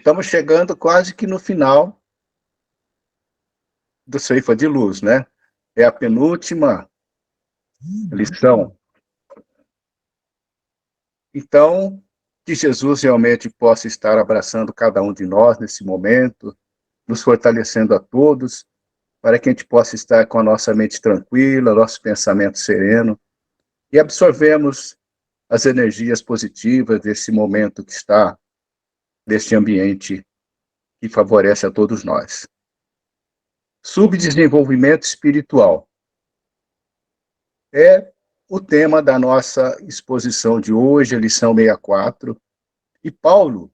Estamos chegando quase que no final do Ceifa de Luz, né? É a penúltima lição. Então, que Jesus realmente possa estar abraçando cada um de nós nesse momento, nos fortalecendo a todos, para que a gente possa estar com a nossa mente tranquila, nosso pensamento sereno, e absorvemos as energias positivas desse momento que está, deste ambiente que favorece a todos nós. Subdesenvolvimento espiritual é o tema da nossa exposição de hoje, a lição 64. E Paulo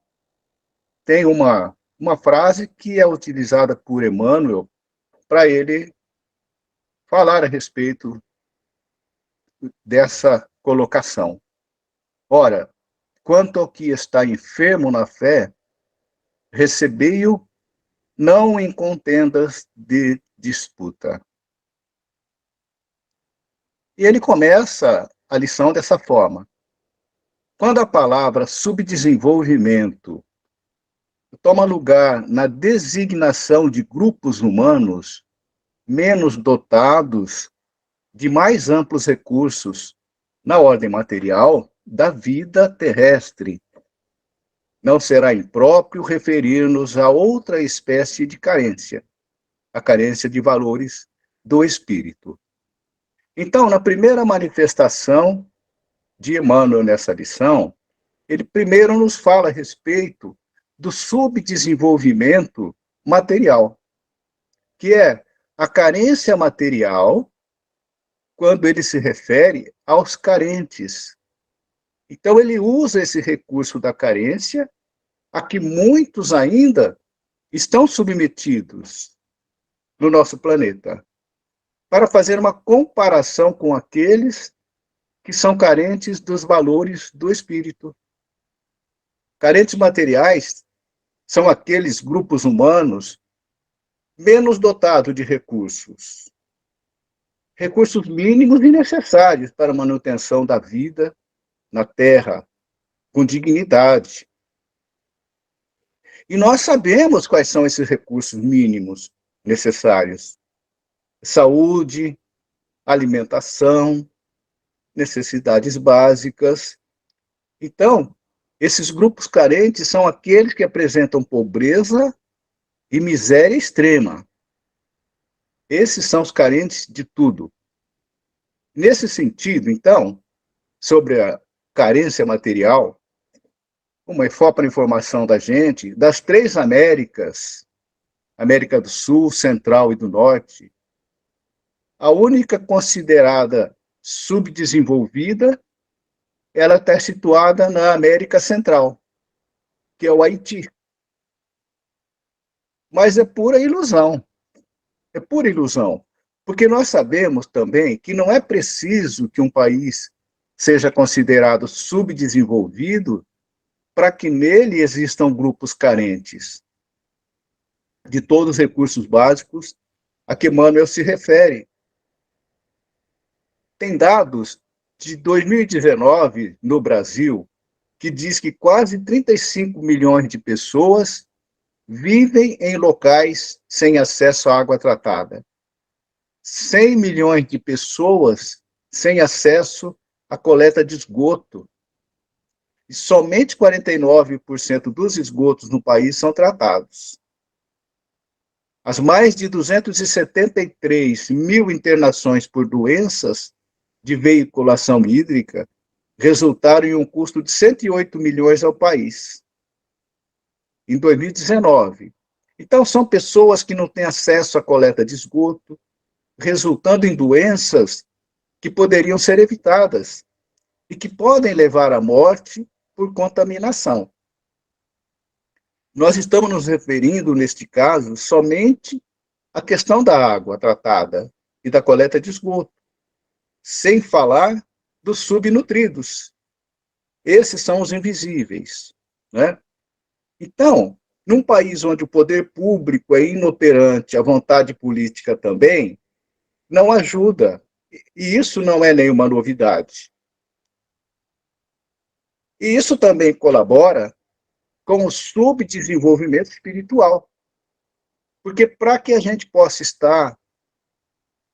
tem uma frase que é utilizada por Emmanuel para ele falar a respeito dessa colocação. Ora, quanto ao que está enfermo na fé, recebei-o não em contendas de disputa. E ele começa a lição dessa forma. Quando a palavra subdesenvolvimento toma lugar na designação de grupos humanos menos dotados de mais amplos recursos na ordem material da vida terrestre, não será impróprio referir-nos a outra espécie de carência, a carência de valores do espírito. Então, na primeira manifestação de Emmanuel nessa lição, ele primeiro nos fala a respeito do subdesenvolvimento material, que é a carência material quando ele se refere aos carentes. Então, ele usa esse recurso da carência a que muitos ainda estão submetidos no nosso planeta, para fazer uma comparação com aqueles que são carentes dos valores do espírito. Carentes materiais são aqueles grupos humanos menos dotados de recursos. Recursos mínimos e necessários para a manutenção da vida na Terra, com dignidade. E nós sabemos quais são esses recursos mínimos necessários: saúde, alimentação, necessidades básicas. Então, esses grupos carentes são aqueles que apresentam pobreza e miséria extrema. Esses são os carentes de tudo. Nesse sentido, então, sobre a carência material, uma só para informação da gente, das 3 Américas, América do Sul, Central e do Norte, a única considerada subdesenvolvida, ela está situada na América Central, que é o Haiti. Mas é pura ilusão. É pura ilusão. Porque nós sabemos também que não é preciso que um país seja considerado subdesenvolvido para que nele existam grupos carentes de todos os recursos básicos a que Emmanuel se refere. Tem dados de 2019 no Brasil que diz que quase 35 milhões de pessoas vivem em locais sem acesso à água tratada. 100 milhões de pessoas sem acesso à coleta de esgoto. E somente 49% dos esgotos no país são tratados. As mais de 273 mil internações por doenças de veiculação hídrica resultaram em um custo de 108 milhões ao país, em 2019. Então, são pessoas que não têm acesso à coleta de esgoto, resultando em doenças que poderiam ser evitadas e que podem levar à morte por contaminação. Nós estamos nos referindo, neste caso, somente à questão da água tratada e da coleta de esgoto, sem falar dos subnutridos. Esses são os invisíveis, né? Então, num país onde o poder público é inoperante, a vontade política também, não ajuda. E isso não é nenhuma novidade. E isso também colabora com o subdesenvolvimento espiritual. Porque para que a gente possa estar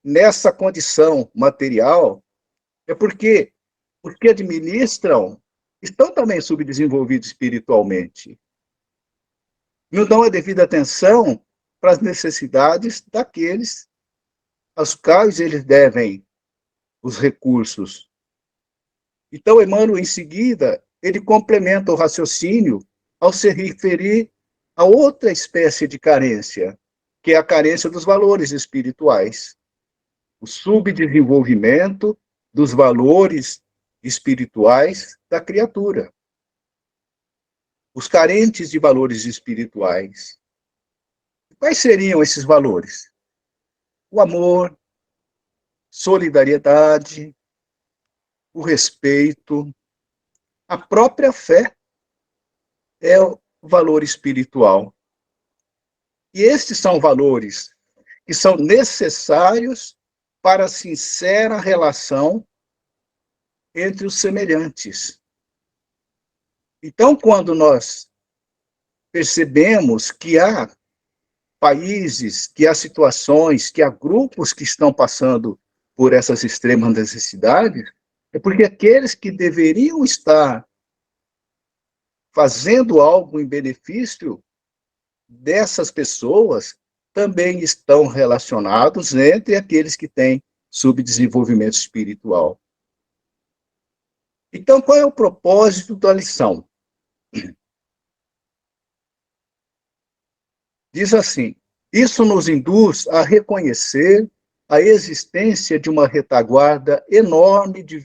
nessa condição material, é porque os que administram estão também subdesenvolvidos espiritualmente. Não dão a devida atenção para as necessidades daqueles aos quais eles devem os recursos. Então, Emmanuel, em seguida, ele complementa o raciocínio ao se referir a outra espécie de carência, que é a carência dos valores espirituais. O subdesenvolvimento dos valores espirituais da criatura. Os carentes de valores espirituais. Quais seriam esses valores? O amor, solidariedade, o respeito, a própria fé é o valor espiritual. E estes são valores que são necessários para a sincera relação entre os semelhantes. Então, quando nós percebemos que há países, que há situações, que há grupos que estão passando por essas extremas necessidades, é porque aqueles que deveriam estar fazendo algo em benefício dessas pessoas também estão relacionados entre aqueles que têm subdesenvolvimento espiritual. Então, qual é o propósito da lição? Diz assim: isso nos induz a reconhecer a existência de uma retaguarda enorme de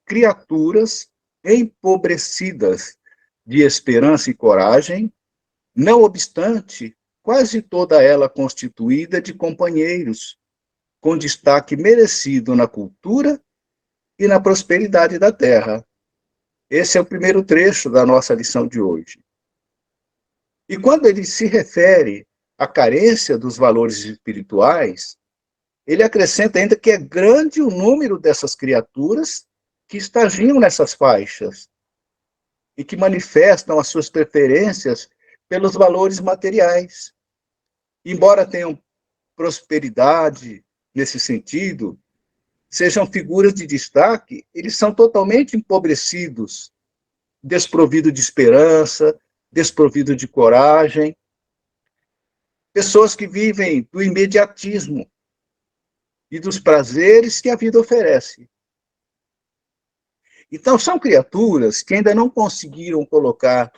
criaturas empobrecidas de esperança e coragem, não obstante, quase toda ela constituída de companheiros, com destaque merecido na cultura e na prosperidade da terra. Esse é o primeiro trecho da nossa lição de hoje. E quando ele se refere à carência dos valores espirituais, ele acrescenta ainda que é grande o número dessas criaturas que estagiam nessas faixas e que manifestam as suas preferências pelos valores materiais. Embora tenham prosperidade nesse sentido, sejam figuras de destaque, eles são totalmente empobrecidos, desprovidos de esperança, desprovidos de coragem. Pessoas que vivem do imediatismo e dos prazeres que a vida oferece. Então, são criaturas que ainda não conseguiram colocar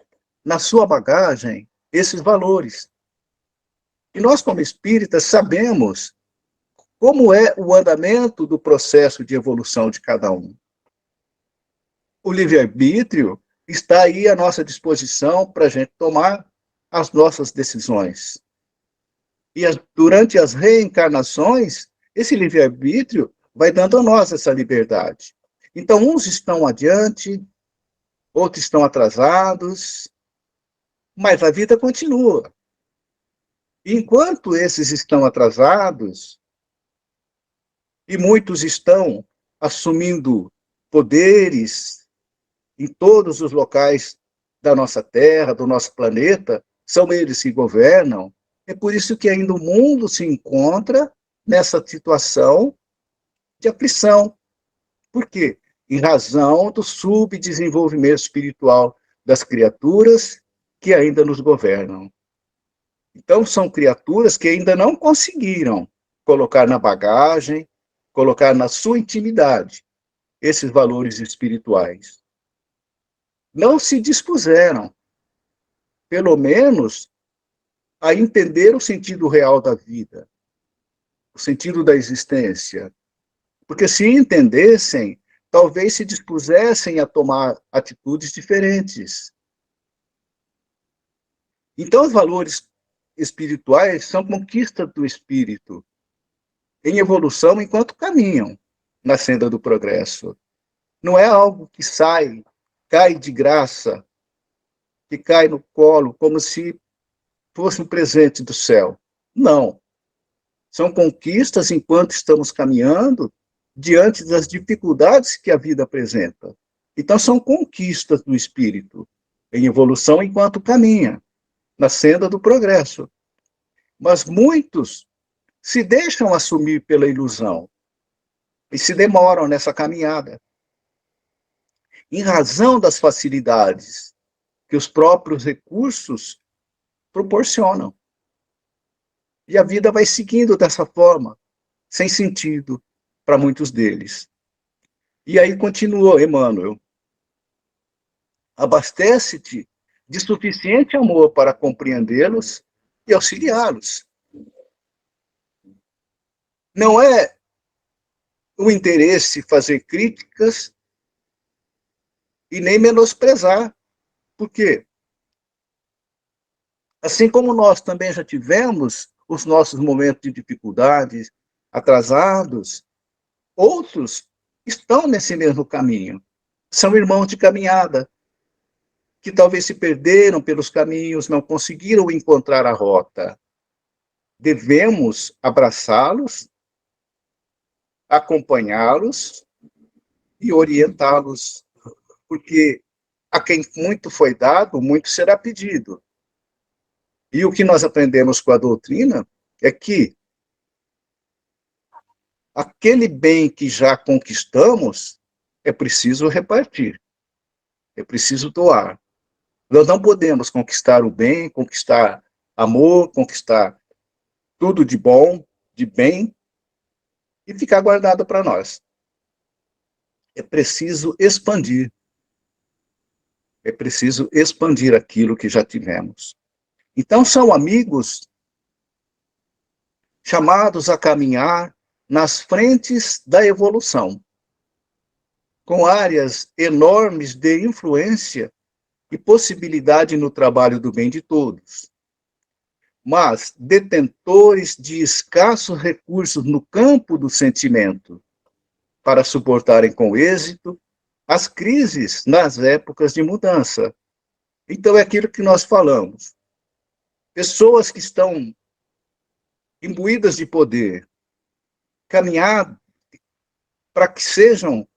na sua bagagem esses valores. E nós, como espíritas, sabemos como é o andamento do processo de evolução de cada um. O livre-arbítrio está aí à nossa disposição para a gente tomar as nossas decisões. E durante as reencarnações, esse livre-arbítrio vai dando a nós essa liberdade. Então, uns estão adiante, outros estão atrasados, mas a vida continua. Enquanto esses estão atrasados, e muitos estão assumindo poderes em todos os locais da nossa Terra, do nosso planeta, são eles que governam, é por isso que ainda o mundo se encontra nessa situação de aflição. Por quê? Em razão do subdesenvolvimento espiritual das criaturas que ainda nos governam. Então, são criaturas que ainda não conseguiram colocar na bagagem, colocar na sua intimidade esses valores espirituais. Não se dispuseram, pelo menos, a entender o sentido real da vida, o sentido da existência. Porque se entendessem, talvez se dispusessem a tomar atitudes diferentes. Então, os valores espirituais são conquistas do espírito, em evolução enquanto caminham na senda do progresso. Não é algo que cai de graça, que cai no colo, como se fosse um presente do céu. Não. São conquistas enquanto estamos caminhando diante das dificuldades que a vida apresenta. Então, são conquistas do espírito em evolução enquanto caminha, na senda do progresso. Mas muitos se deixam assumir pela ilusão e se demoram nessa caminhada, em razão das facilidades que os próprios recursos proporcionam. E a vida vai seguindo dessa forma, sem sentido para muitos deles. E aí continuou Emmanuel: abastece-te de suficiente amor para compreendê-los e auxiliá-los. Não é o interesse fazer críticas e nem menosprezar. Por quê? Assim como nós também já tivemos os nossos momentos de dificuldades, atrasados, outros estão nesse mesmo caminho. São irmãos de caminhada, que talvez se perderam pelos caminhos, não conseguiram encontrar a rota. Devemos abraçá-los, acompanhá-los e orientá-los, porque a quem muito foi dado, muito será pedido. E o que nós aprendemos com a doutrina é que aquele bem que já conquistamos é preciso repartir, é preciso doar. Nós não podemos conquistar o bem, conquistar amor, conquistar tudo de bom, de bem, e ficar guardado para nós. É preciso expandir. É preciso expandir aquilo que já tivemos. Então, são amigos chamados a caminhar nas frentes da evolução, com áreas enormes de influência e possibilidade no trabalho do bem de todos, mas detentores de escassos recursos no campo do sentimento, para suportarem com êxito as crises nas épocas de mudança. Então, é aquilo que nós falamos. Pessoas que estão imbuídas de poder, caminhar para que sejam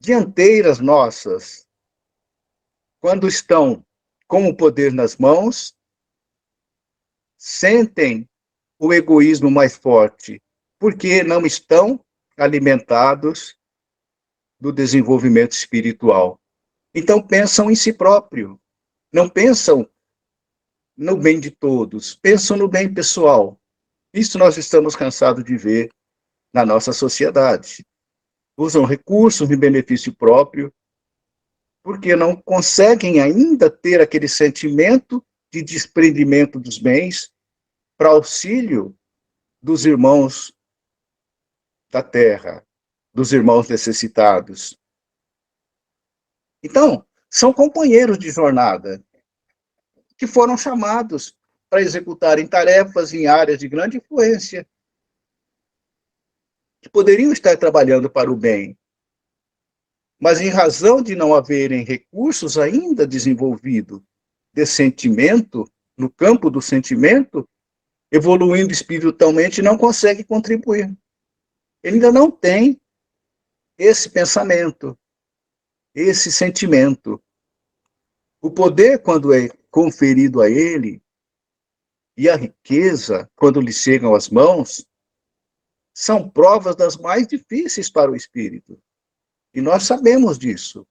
dianteiras nossas, quando estão com o poder nas mãos, sentem o egoísmo mais forte, porque não estão alimentados do desenvolvimento espiritual. Então pensam em si próprio, não pensam no bem de todos, pensam no bem pessoal. Isso nós estamos cansados de ver na nossa sociedade. Usam recursos de benefício próprio, porque não conseguem ainda ter aquele sentimento de desprendimento dos bens para auxílio dos irmãos da terra, dos irmãos necessitados. Então, são companheiros de jornada que foram chamados para executarem tarefas em áreas de grande influência, que poderiam estar trabalhando para o bem, mas em razão de não haverem recursos ainda desenvolvidos de sentimento, no campo do sentimento, evoluindo espiritualmente, não consegue contribuir. Ele ainda não tem esse pensamento, esse sentimento. O poder, quando é conferido a ele, e a riqueza, quando lhe chegam às mãos, são provas das mais difíceis para o espírito. E nós sabemos disso.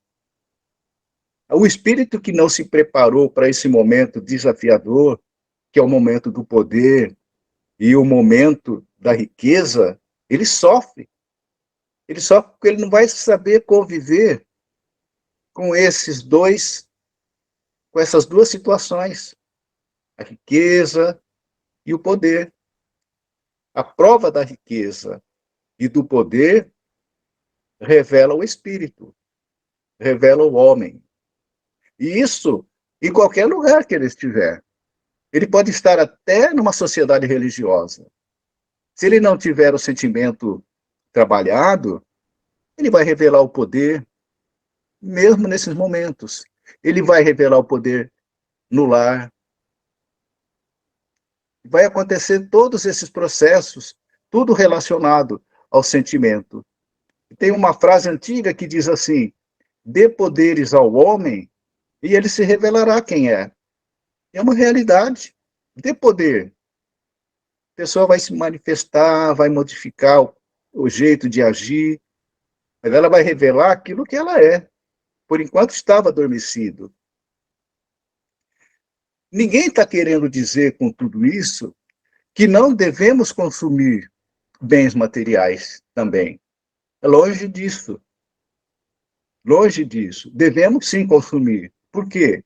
O espírito que não se preparou para esse momento desafiador, que é o momento do poder e o momento da riqueza, ele sofre. Ele sofre porque ele não vai saber conviver com essas duas situações, a riqueza e o poder. A prova da riqueza e do poder revela o espírito, revela o homem. E isso em qualquer lugar que ele estiver. Ele pode estar até numa sociedade religiosa. Se ele não tiver o sentimento trabalhado, ele vai revelar o poder, mesmo nesses momentos. Ele vai revelar o poder no lar. Vai acontecer todos esses processos, tudo relacionado ao sentimento. Tem uma frase antiga que diz assim: dê poderes ao homem e ele se revelará quem é. É uma realidade de poder. A pessoa vai se manifestar, vai modificar o jeito de agir, mas ela vai revelar aquilo que ela é. Por enquanto estava adormecido. Ninguém está querendo dizer com tudo isso que não devemos consumir bens materiais também. É longe disso. Longe disso. Devemos sim consumir. Por quê?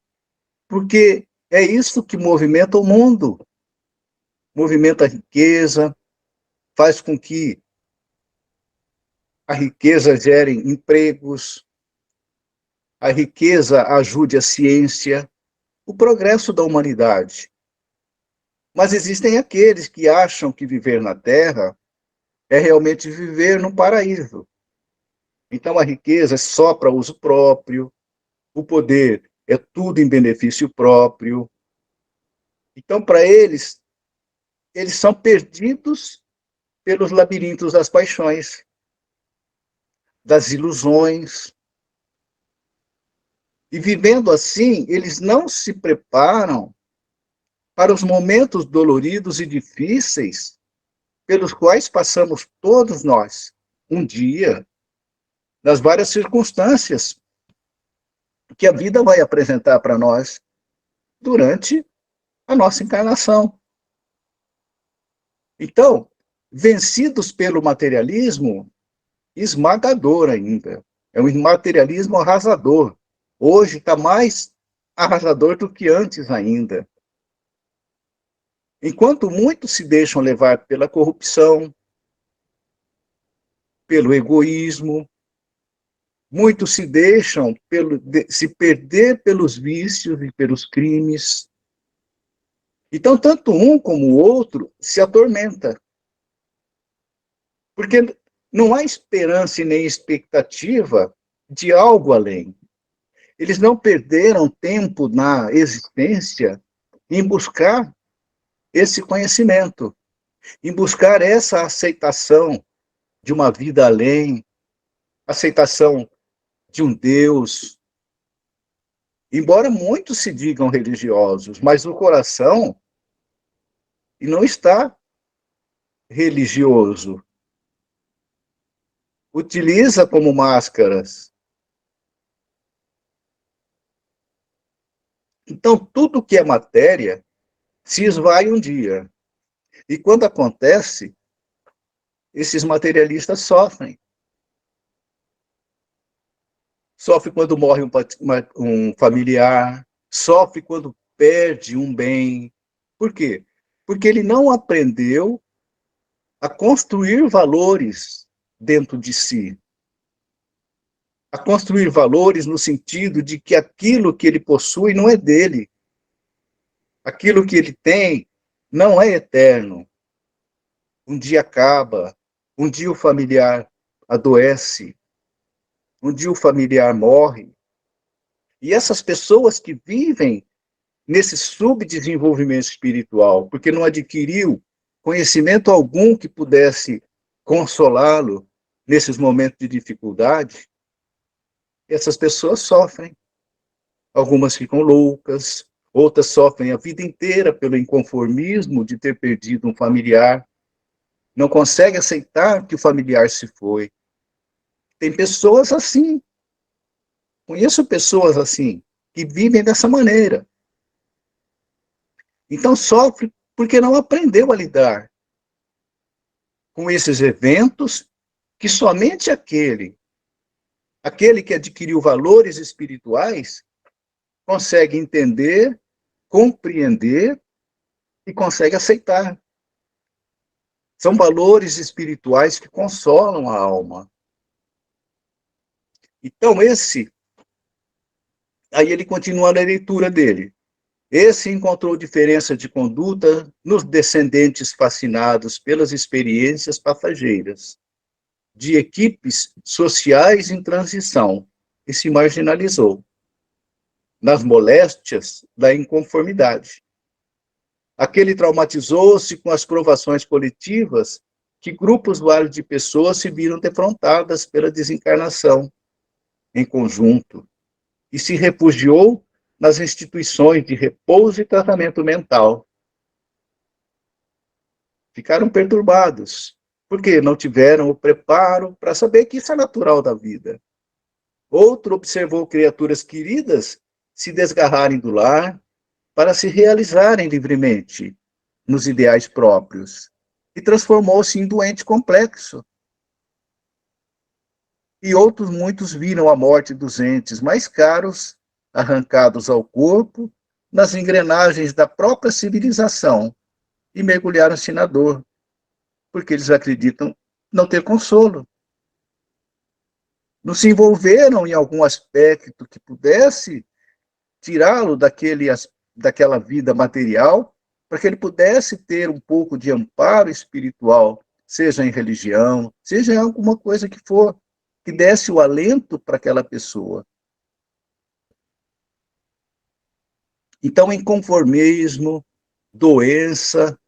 Porque é isso que movimenta o mundo. Movimenta a riqueza, faz com que a riqueza gere empregos, a riqueza ajude a ciência, o progresso da humanidade. Mas existem aqueles que acham que viver na Terra é realmente viver num paraíso. Então a riqueza é só para uso próprio, o poder é tudo em benefício próprio. Então, para eles, eles são perdidos pelos labirintos das paixões, das ilusões. E vivendo assim, eles não se preparam para os momentos doloridos e difíceis pelos quais passamos todos nós, um dia, nas várias circunstâncias que a vida vai apresentar para nós durante a nossa encarnação. Então, vencidos pelo materialismo, esmagador ainda. É um materialismo arrasador. Hoje está mais arrasador do que antes ainda. Enquanto muitos se deixam levar pela corrupção, pelo egoísmo, muitos se deixam se perder pelos vícios e pelos crimes. Então, tanto um como o outro se atormenta. Porque não há esperança e nem expectativa de algo além. Eles não perderam tempo na existência em buscar esse conhecimento, em buscar essa aceitação de uma vida além, aceitação de um Deus. Embora muitos se digam religiosos, mas o coração não está religioso. Utiliza como máscaras. Então, tudo que é matéria se esvai um dia. E quando acontece, esses materialistas sofrem. Sofre quando morre um familiar, sofre quando perde um bem. Por quê? Porque ele não aprendeu a construir valores dentro de si. A construir valores no sentido de que aquilo que ele possui não é dele. Aquilo que ele tem não é eterno. Um dia acaba, um dia o familiar adoece, um dia o familiar morre. E essas pessoas que vivem nesse subdesenvolvimento espiritual, porque não adquiriu conhecimento algum que pudesse consolá-lo nesses momentos de dificuldade, essas pessoas sofrem. Algumas ficam loucas, outras sofrem a vida inteira pelo inconformismo de ter perdido um familiar, não consegue aceitar que o familiar se foi. Tem pessoas assim. Conheço pessoas assim, que vivem dessa maneira. Então sofre porque não aprendeu a lidar com esses eventos que somente aquele que adquiriu valores espirituais, consegue entender, compreender e consegue aceitar. São valores espirituais que consolam a alma. Então aí ele continua na leitura dele. Esse encontrou diferença de conduta nos descendentes fascinados pelas experiências passageiras, de equipes sociais em transição, e se marginalizou, nas moléstias da inconformidade. Aquele traumatizou-se com as provações coletivas que grupos vários de pessoas se viram defrontadas pela desencarnação em conjunto, e se refugiou nas instituições de repouso e tratamento mental. Ficaram perturbados, porque não tiveram o preparo para saber que isso é natural da vida. Outro observou criaturas queridas se desgarrarem do lar para se realizarem livremente nos ideais próprios e transformou-se em doente complexo. E outros muitos viram a morte dos entes mais caros arrancados ao corpo nas engrenagens da própria civilização e mergulharam-se na dor, porque eles acreditam não ter consolo. Não se envolveram em algum aspecto que pudesse tirá-lo daquela vida material, para que ele pudesse ter um pouco de amparo espiritual, seja em religião, seja em alguma coisa que for, que desse o alento para aquela pessoa. Então, inconformismo, doença,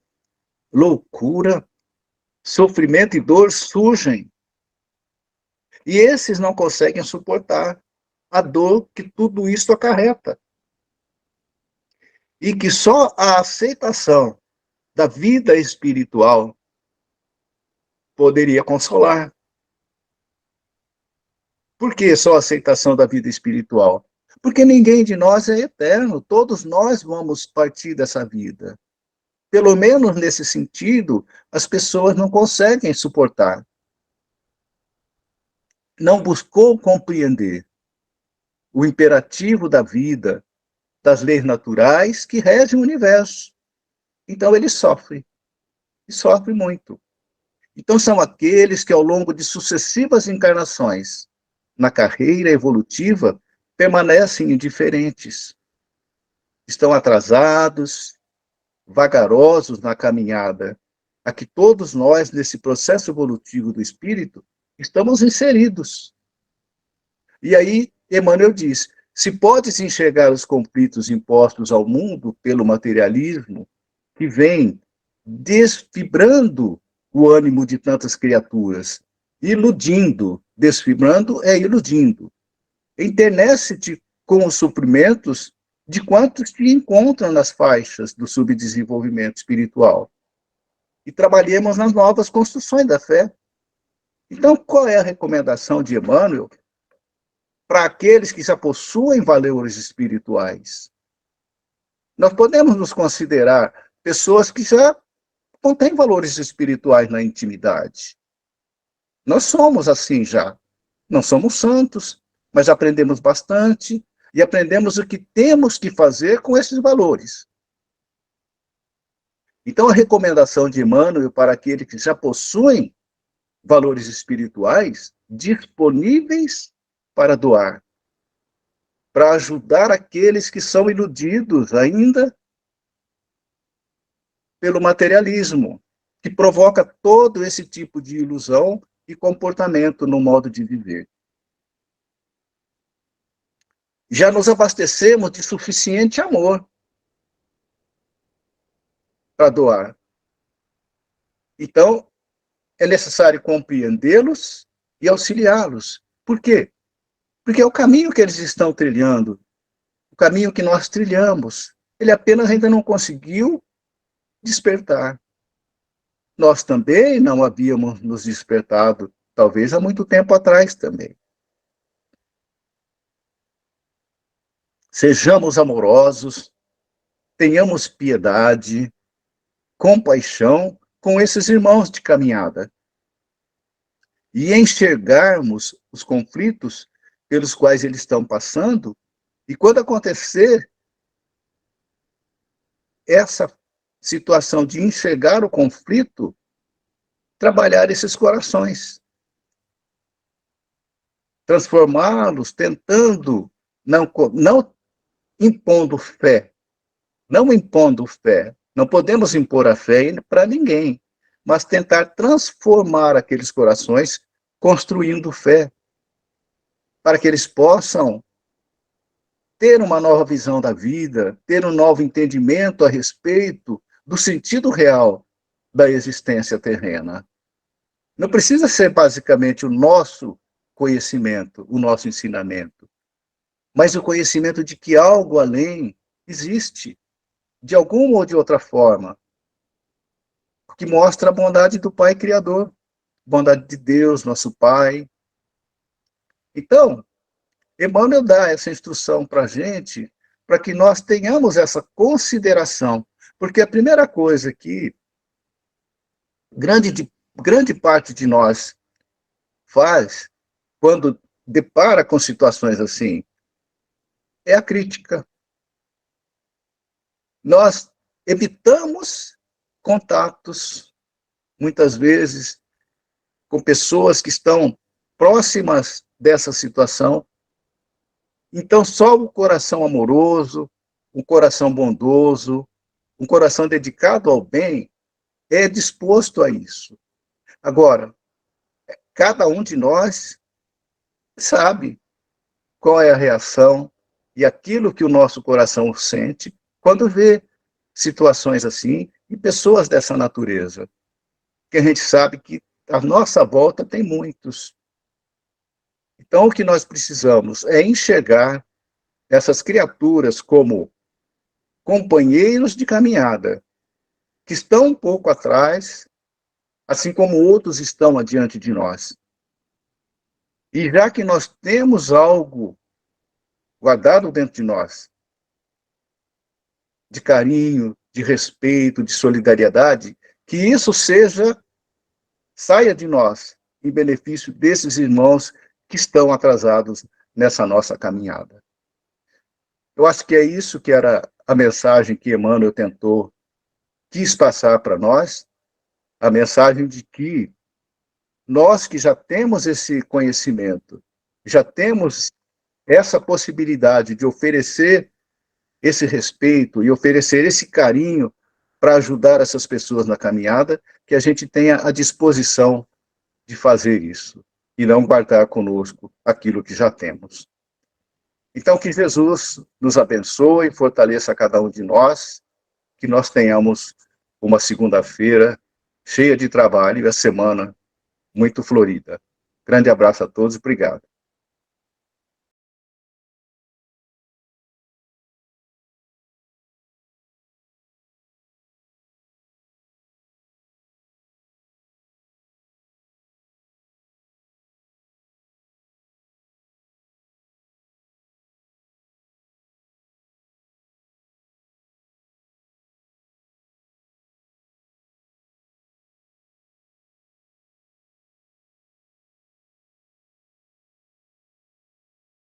loucura, sofrimento e dor surgem. E esses não conseguem suportar a dor que tudo isso acarreta. E que só a aceitação da vida espiritual poderia consolar. Por que só a aceitação da vida espiritual? Porque ninguém de nós é eterno, todos nós vamos partir dessa vida. Pelo menos nesse sentido, as pessoas não conseguem suportar. Não buscou compreender o imperativo da vida, das leis naturais que regem o universo. Então ele sofre, e sofre muito. Então são aqueles que ao longo de sucessivas encarnações, na carreira evolutiva, permanecem indiferentes. Estão atrasados, vagarosos na caminhada, a que todos nós, nesse processo evolutivo do espírito, estamos inseridos. E aí, Emmanuel diz, se podes enxergar os conflitos impostos ao mundo pelo materialismo, que vem desfibrando o ânimo de tantas criaturas, iludindo, desfibrando é iludindo. Enternece-te com os sofrimentos de quantos te encontram nas faixas do subdesenvolvimento espiritual. E trabalhemos nas novas construções da fé. Então, qual é a recomendação de Emmanuel para aqueles que já possuem valores espirituais? Nós podemos nos considerar pessoas que já contêm valores espirituais na intimidade. Nós somos assim já. Não somos santos, mas aprendemos bastante e aprendemos o que temos que fazer com esses valores. Então, a recomendação de Emmanuel para aqueles que já possuem valores espirituais disponíveis para doar, para ajudar aqueles que são iludidos ainda pelo materialismo, que provoca todo esse tipo de ilusão e comportamento no modo de viver. Já nos abastecemos de suficiente amor para doar. Então, é necessário compreendê-los e auxiliá-los. Por quê? Porque é o caminho que eles estão trilhando, o caminho que nós trilhamos. Ele apenas ainda não conseguiu despertar. Nós também não havíamos nos despertado, talvez há muito tempo atrás também. Sejamos amorosos, tenhamos piedade, compaixão com esses irmãos de caminhada. E enxergarmos os conflitos pelos quais eles estão passando, e quando acontecer essa situação de enxergar o conflito, trabalhar esses corações, transformá-los, tentando, não impondo fé, não podemos impor a fé para ninguém, mas tentar transformar aqueles corações construindo fé, para que eles possam ter uma nova visão da vida, ter um novo entendimento a respeito do sentido real da existência terrena. Não precisa ser basicamente o nosso conhecimento, o nosso ensinamento, mas o conhecimento de que algo além existe, de alguma ou de outra forma, que mostra a bondade do Pai Criador, bondade de Deus, nosso Pai. Então, Emmanuel dá essa instrução para a gente, para que nós tenhamos essa consideração, porque a primeira coisa que grande parte de nós faz, quando depara com situações assim, é a crítica. Nós evitamos contatos, muitas vezes, com pessoas que estão próximas dessa situação. Então, só o coração amoroso, um coração bondoso, um coração dedicado ao bem, é disposto a isso. Agora, cada um de nós sabe qual é a reação e aquilo que o nosso coração sente quando vê situações assim e pessoas dessa natureza. Que a gente sabe que à nossa volta tem muitos. Então, o que nós precisamos é enxergar essas criaturas como companheiros de caminhada, que estão um pouco atrás, assim como outros estão adiante de nós. E já que nós temos algo guardado dentro de nós, de carinho, de respeito, de solidariedade, que isso saia de nós, em benefício desses irmãos que estão atrasados nessa nossa caminhada. Eu acho que é isso que era a mensagem que Emmanuel quis passar para nós, a mensagem de que nós que já temos esse conhecimento, já temos essa possibilidade de oferecer esse respeito e oferecer esse carinho para ajudar essas pessoas na caminhada, que a gente tenha a disposição de fazer isso e não guardar conosco aquilo que já temos. Então, que Jesus nos abençoe, fortaleça cada um de nós, que nós tenhamos uma segunda-feira cheia de trabalho e a semana muito florida. Grande abraço a todos, obrigado.